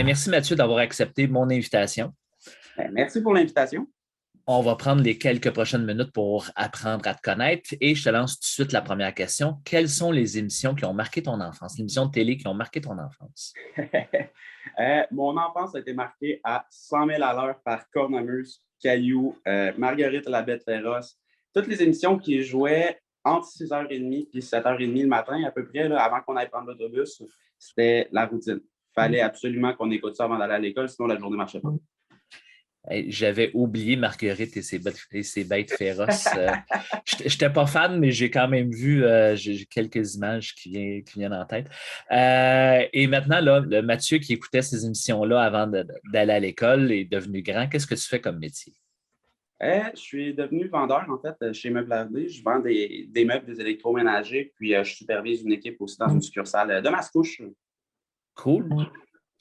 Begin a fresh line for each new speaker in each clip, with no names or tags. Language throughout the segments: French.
Ben, merci Mathieu d'avoir accepté mon invitation.
Merci pour l'invitation.
On va prendre les quelques prochaines minutes pour apprendre à te connaître et je te lance tout de suite la première question. Quelles sont les émissions qui ont marqué ton enfance, les émissions de télé qui ont marqué ton enfance?
Mon enfance a été marquée à 100 000 à l'heure par Cornemuse, Caillou, Marguerite la Bête féroce. Toutes les émissions qui jouaient entre 6h30 et 7h30 le matin, à peu près, là, avant qu'on aille prendre l'autobus, c'était la routine. Il fallait absolument qu'on écoute ça avant d'aller à l'école, sinon la journée ne marchait pas.
Hey, j'avais oublié Marguerite et ses bêtes féroces. Je n'étais pas fan, mais j'ai quand même vu j'ai quelques images qui viennent en tête. Et maintenant, là, le Mathieu qui écoutait ces émissions-là avant d'aller à l'école est devenu grand. Qu'est-ce que tu fais comme métier?
Je suis devenu vendeur, en fait, chez Meubles AD. Je vends des meubles, des électroménagers, puis je supervise une équipe aussi dans une succursale de Mascouche.
Cool.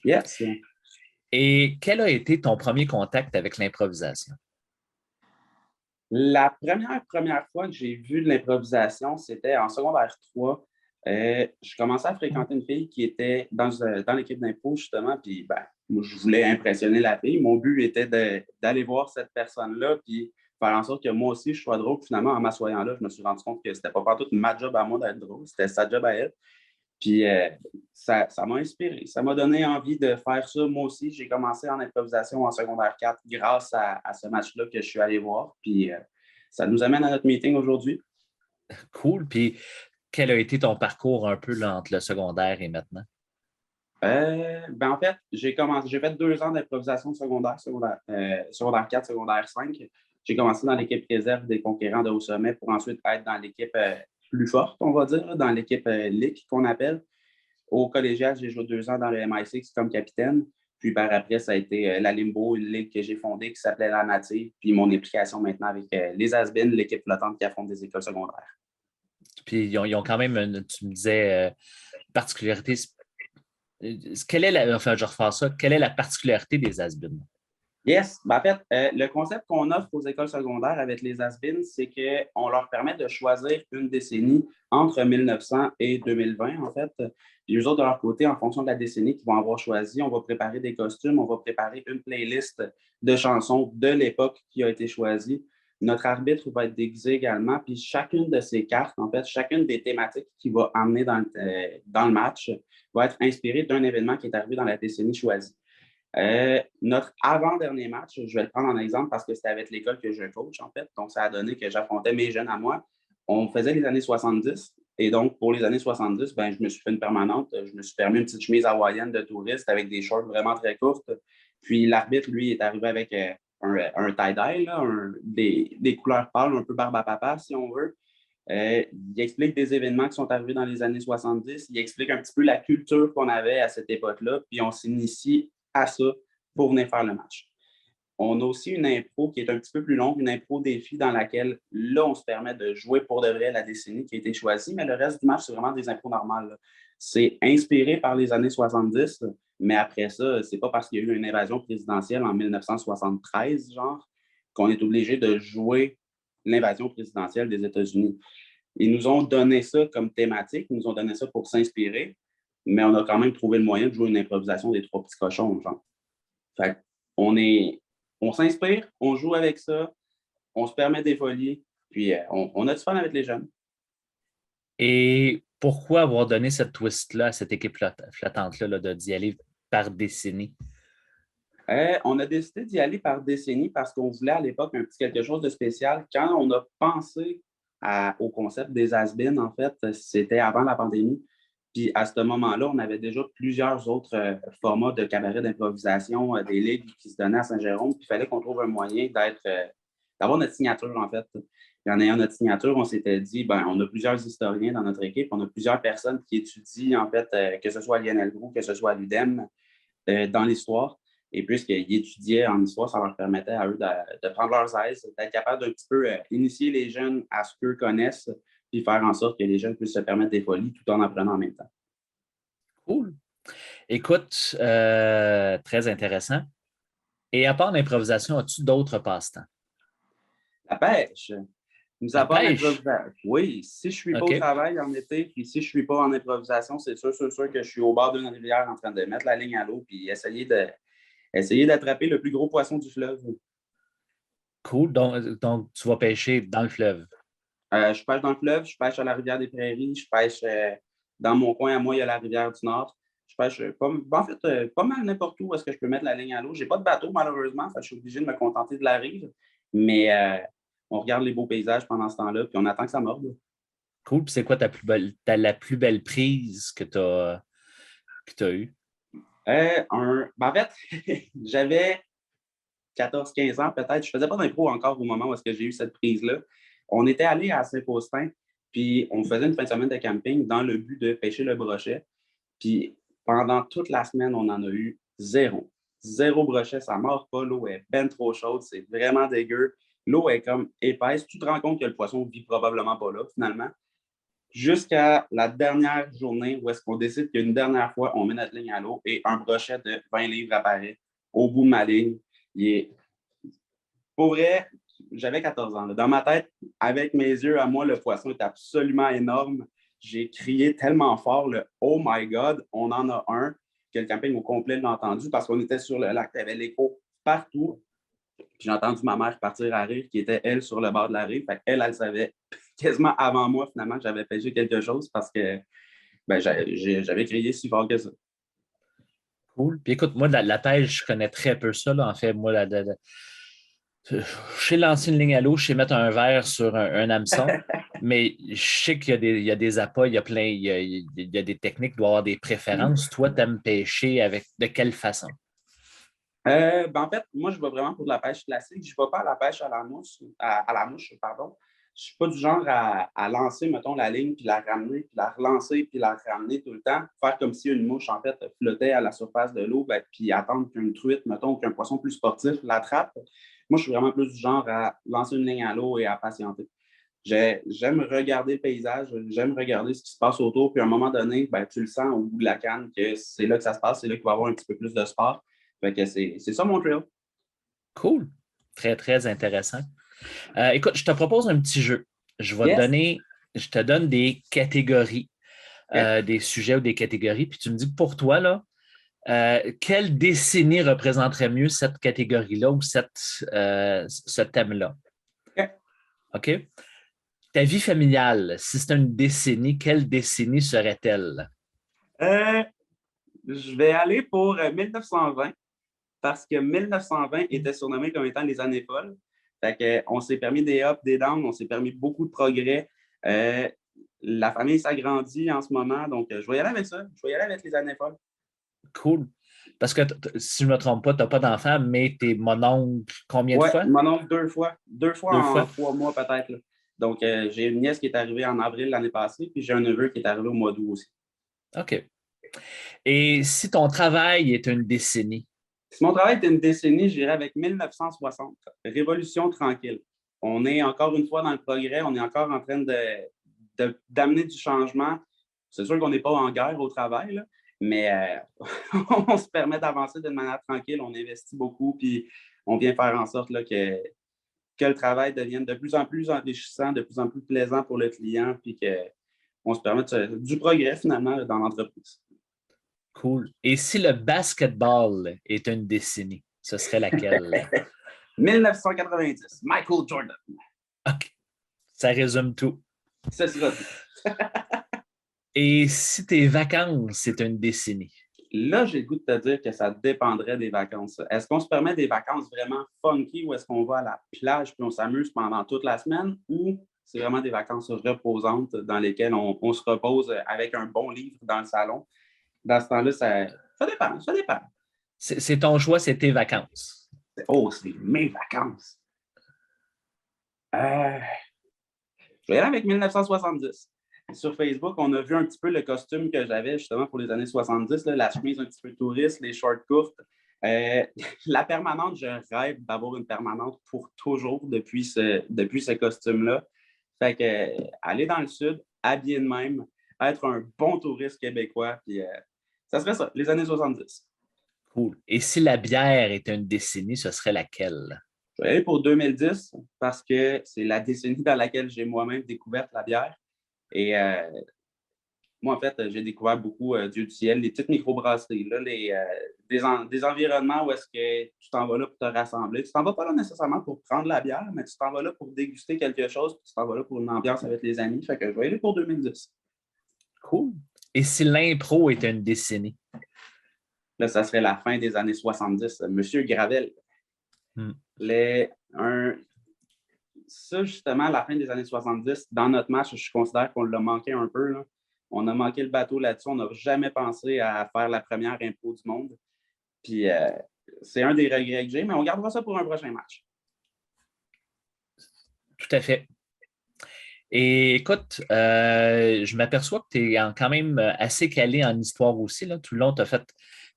Yes.
Et quel a été ton premier contact avec l'improvisation?
La première fois que j'ai vu de l'improvisation, c'était en secondaire 3. Je commençais à fréquenter une fille qui était dans l'équipe d'impro, justement, puis moi, je voulais impressionner la fille. Mon but était d'aller voir cette personne-là, puis faire en sorte que moi aussi, je sois drôle. Finalement, en m'assoyant là, je me suis rendu compte que c'était pas tout ma job à moi d'être drôle, c'était sa job à elle. Puis ça m'a inspiré. Ça m'a donné envie de faire ça. Moi aussi, j'ai commencé en improvisation en secondaire 4 grâce à ce match-là que je suis allé voir. Puis ça nous amène à notre meeting aujourd'hui.
Cool. Puis quel a été ton parcours un peu là, entre le secondaire et maintenant?
En fait, j'ai fait 2 ans d'improvisation secondaire 4, secondaire 5. J'ai commencé dans l'équipe réserve des conquérants de haut sommet pour ensuite être dans l'équipe plus forte, on va dire, dans l'équipe LIC qu'on appelle. Au collégial, j'ai joué 2 ans dans le MI6 comme capitaine. Puis par après, ça a été la Limbo, une ligue que j'ai fondée qui s'appelait La Native. Puis mon implication maintenant avec les Asbin, l'équipe flottante qui affronte des écoles secondaires.
Puis ils ont quand même, tu me disais, particularité. Enfin, je vais refaire ça. Quelle est la particularité des Asbin?
Yes. En fait, le concept qu'on offre aux écoles secondaires avec les Asbin, c'est qu'on leur permet de choisir une décennie entre 1900 et 2020, en fait. Puis eux autres, de leur côté, en fonction de la décennie qu'ils vont avoir choisi, on va préparer des costumes, on va préparer une playlist de chansons de l'époque qui a été choisie. Notre arbitre va être déguisé également, puis chacune de ces cartes, en fait, chacune des thématiques qu'il va emmener dans le match va être inspirée d'un événement qui est arrivé dans la décennie choisie. Notre avant-dernier match, je vais le prendre en exemple parce que c'était avec l'école que je coach, en fait. Donc, ça a donné que j'affrontais mes jeunes à moi. On faisait les années 70. Et donc, pour les années 70, je me suis fait une permanente. Je me suis permis une petite chemise hawaïenne de touriste avec des shorts vraiment très courtes. Puis, l'arbitre, lui, est arrivé avec un tie-dye, là, des couleurs pâles, un peu barbe à papa, si on veut. Il explique des événements qui sont arrivés dans les années 70. Il explique un petit peu la culture qu'on avait à cette époque-là. Puis, on s'initie à ça pour venir faire le match. On a aussi une impro qui est un petit peu plus longue, une impro défi dans laquelle, là, on se permet de jouer pour de vrai la décennie qui a été choisie, mais le reste du match, c'est vraiment des impros normales. Là. C'est inspiré par les années 70, mais après ça, c'est pas parce qu'il y a eu une invasion présidentielle en 1973, genre, qu'on est obligé de jouer l'invasion présidentielle des États-Unis. Ils nous ont donné ça comme thématique, ils nous ont donné ça pour s'inspirer, mais on a quand même trouvé le moyen de jouer une improvisation des trois petits cochons, genre. Fait on s'inspire, on joue avec ça, on se permet des folies, puis on a du fun avec les jeunes.
Et pourquoi avoir donné cette twist-là à cette équipe flottante-là là, d'y aller par décennie?
On a décidé d'y aller par décennie parce qu'on voulait à l'époque un petit quelque chose de spécial. Quand on a pensé au concept des has-been, en fait, c'était avant la pandémie. Puis à ce moment-là, on avait déjà plusieurs autres formats de cabaret d'improvisation, des ligues qui se donnaient à Saint-Jérôme. Puis il fallait qu'on trouve un moyen d'avoir notre signature, en fait. Et en ayant notre signature, on s'était dit, on a plusieurs historiens dans notre équipe, on a plusieurs personnes qui étudient, en fait, que ce soit à Lionel Groux, que ce soit à l'UDEM, dans l'histoire. Et puisqu'ils étudiaient en histoire, ça leur permettait à eux de prendre leurs aises, d'être capable d'un petit peu initier les jeunes à ce qu'eux connaissent, puis faire en sorte que les jeunes puissent se permettre des folies tout en apprenant en même temps.
Cool. Écoute, très intéressant. Et à part l'improvisation, as-tu d'autres passe-temps?
La pêche. Mis
La
à part
pêche?
l'improvisation. Oui, si je ne suis pas au
OK.
travail en été, puis si je ne suis pas en improvisation, c'est sûr que je suis au bord d'une rivière en train de mettre la ligne à l'eau puis essayer d'attraper le plus gros poisson du fleuve.
Cool. Donc, tu vas pêcher dans le fleuve.
Je pêche dans le fleuve, je pêche à la rivière des Prairies, je pêche dans mon coin à moi, il y a la rivière du Nord. Je pêche pas mal n'importe où est-ce que je peux mettre la ligne à l'eau. Je n'ai pas de bateau, malheureusement, je suis obligé de me contenter de la rive. Mais on regarde les beaux paysages pendant ce temps-là, puis on attend que ça morde.
Cool. Puis c'est quoi la plus belle prise que tu as eue?
En fait, j'avais 14-15 ans peut-être. Je ne faisais pas d'impro encore au moment où est-ce que j'ai eu cette prise-là. On était allé à Saint-Faustin, puis on faisait une fin de semaine de camping dans le but de pêcher le brochet. Puis pendant toute la semaine, on en a eu zéro. Zéro brochet, ça ne mord pas. L'eau est ben trop chaude, c'est vraiment dégueu. L'eau est comme épaisse. Tu te rends compte que le poisson ne vit probablement pas là, finalement. Jusqu'à la dernière journée où est-ce qu'on décide qu'une dernière fois, on met notre ligne à l'eau et un brochet de 20 livres apparaît au bout de ma ligne. Il est... Pour vrai, j'avais 14 ans. Là. Dans ma tête, avec mes yeux à moi, le poisson est absolument énorme. J'ai crié tellement fort le Oh my God, on en a un, que le camping au complet l'a entendu parce qu'on était sur le lac, il y avait l'écho partout. Puis j'ai entendu ma mère partir à rire, qui était elle sur le bord de la rive. Fait elle, elle savait quasiment avant moi, finalement, que j'avais pêché quelque chose parce que ben, j'avais crié si fort que ça.
Cool. Puis écoute, moi, la pêche, je connais très peu ça. Là. En fait, moi, je sais lancer une ligne à l'eau, je sais mettre un verre sur un hameçon, mais je sais qu'il y a des appâts, il y a plein, il y a des techniques, il doit y avoir des préférences. Toi, tu aimes pêcher avec de quelle façon?
En fait, moi, je vais vraiment pour de la pêche classique. Je ne vais pas à la pêche à la mouche, pardon. Je ne suis pas du genre à lancer, mettons, la ligne, puis la ramener, puis la relancer, puis la ramener tout le temps. Faire comme si une mouche, en fait, flottait à la surface de l'eau, ben, puis attendre qu'une truite, mettons, ou qu'un poisson plus sportif l'attrape. Moi, je suis vraiment plus du genre à lancer une ligne à l'eau et à patienter. J'aime regarder le paysage, j'aime regarder ce qui se passe autour, puis à un moment donné, ben, tu le sens au bout de la canne que c'est là que ça se passe, c'est là qu'il va y avoir un petit peu plus de sport. Fait que c'est ça mon trail.
Cool. Très, très intéressant. Écoute, je te propose un petit jeu. Je vais te
Yes!
donner, je te donne des catégories,
OK.
des sujets ou des catégories, puis tu me dis que pour toi, là, quelle décennie représenterait mieux cette catégorie-là ou ce thème-là?
OK.
OK? Ta vie familiale, si c'était une décennie, quelle décennie serait-elle?
Euh, je vais aller pour 1920 parce que 1920 était surnommé comme étant les années folles. Fait que, on s'est permis des ups, des downs, on s'est permis beaucoup de progrès. Euh, la famille s'agrandit en ce moment, donc je vais y aller avec ça. Je vais y aller avec les années folles.
Cool. Parce que si je ne me trompe pas, tu n'as pas d'enfant, mais tu es mononcle combien de
Ouais,
fois?
mon oncle deux fois. Deux fois
Deux
en
fois.
3 mois peut-être. Là. Donc, j'ai une nièce qui est arrivée en avril l'année passée, puis j'ai un neveu qui est arrivé au mois d'août aussi.
OK. Et si ton travail est une décennie?
Si mon travail était une décennie, j'irais avec 1960, Révolution tranquille. On est encore une fois dans le progrès, on est encore en train d'amener du changement. C'est sûr qu'on n'est pas en guerre au travail, là, mais on se permet d'avancer d'une manière tranquille, on investit beaucoup, puis on vient faire en sorte là, que le travail devienne de plus en plus enrichissant, de plus en plus plaisant pour le client, puis qu'on se permette du progrès finalement dans l'entreprise.
Cool. Et si le basketball est une décennie, ce serait laquelle?
1990, Michael Jordan.
OK. Ça résume tout.
Ce sera tout.
Et si tes vacances, c'est une décennie?
Là, j'ai le goût de te dire que ça dépendrait des vacances. Est-ce qu'on se permet des vacances vraiment funky ou est-ce qu'on va à la plage puis on s'amuse pendant toute la semaine ou c'est vraiment des vacances reposantes dans lesquelles on se repose avec un bon livre dans le salon? Dans ce temps-là, ça dépend, ça dépend.
C'est ton choix, c'est tes vacances.
Oh, c'est mes vacances. Euh, je vais y aller avec 1970. Sur Facebook, on a vu un petit peu le costume que j'avais justement pour les années 70, là, la chemise un petit peu touriste, les shorts courtes. Euh, la permanente, je rêve d'avoir une permanente pour toujours depuis ce costume-là. Fait que aller dans le sud, habillé de même, être un bon touriste québécois, puis ça serait ça, les années 70.
Cool. Et si la bière est une décennie, ce serait laquelle?
Je vais aller pour 2010 parce que c'est la décennie dans laquelle j'ai moi-même découvert la bière. Et moi, en fait, j'ai découvert beaucoup, Dieu du ciel, les petites microbrasseries, là, des environnements où est-ce que tu t'en vas là pour te rassembler. Tu t'en vas pas là nécessairement pour prendre la bière, mais tu t'en vas là pour déguster quelque chose, puis tu t'en vas là pour une ambiance avec les amis. Fait que je vais aller pour 2010.
Cool. Et si l'impro était une décennie?
Là, ça serait la fin des années 70. Monsieur Gravel.
Hmm.
Ça, justement, la fin des années 70, dans notre match, je considère qu'on l'a manqué un peu, là. On a manqué le bateau là-dessus. On n'a jamais pensé à faire la première impro du monde. Puis c'est un des regrets que j'ai, mais on gardera ça pour un prochain match.
Tout à fait. Et écoute, je m'aperçois que tu es quand même assez calé en histoire aussi. Là. Tout le long, tu as fait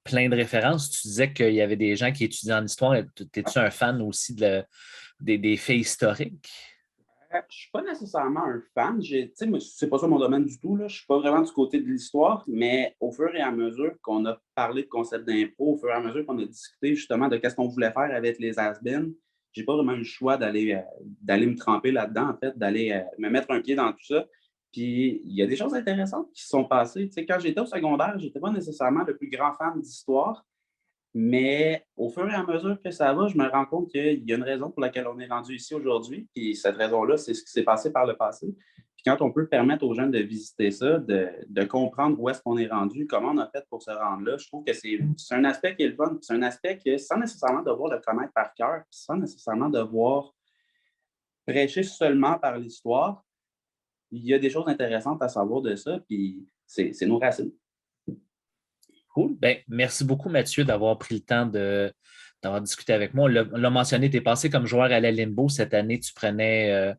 plein de références. Tu disais qu'il y avait des gens qui étudiaient en histoire. Es-tu un fan aussi des faits historiques?
Je ne suis pas nécessairement un fan. C'est pas ça mon domaine du tout. Là. Je ne suis pas vraiment du côté de l'histoire, mais au fur et à mesure qu'on a parlé de concept d'impro, au fur et à mesure qu'on a discuté justement de ce qu'on voulait faire avec les has-been, j'ai pas vraiment eu le choix d'aller me tremper là-dedans, en fait, d'aller me mettre un pied dans tout ça. Puis il y a des choses intéressantes qui se sont passées. Quand j'étais au secondaire, je n'étais pas nécessairement le plus grand fan d'histoire, mais au fur et à mesure que ça va, je me rends compte qu'il y a une raison pour laquelle on est rendu ici aujourd'hui. Puis cette raison-là, c'est ce qui s'est passé par le passé. Puis quand on peut permettre aux jeunes de visiter ça, de comprendre où est-ce qu'on est rendu, comment on a fait pour se rendre là, je trouve que c'est un aspect qui est le fun. C'est un aspect que sans nécessairement devoir le connaître par cœur, sans nécessairement devoir prêcher seulement par l'histoire, il y a des choses intéressantes à savoir de ça. Puis c'est nos racines.
Cool. Ben, merci beaucoup, Mathieu, d'avoir pris le temps d'avoir discuté avec moi. On l'a mentionné, tu es passé comme joueur à la Limbo. Cette année, tu prenais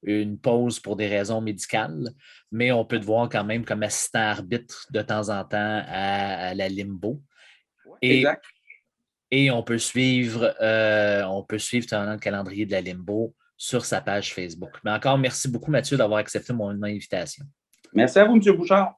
une pause pour des raisons médicales, mais on peut te voir quand même comme assistant arbitre de temps en temps à la Limbo.
Ouais,
Et,
exact.
et on peut suivre ton calendrier de la Limbo sur sa page Facebook. Mais encore, merci beaucoup, Mathieu, d'avoir accepté mon invitation.
Merci à vous, M. Bouchard.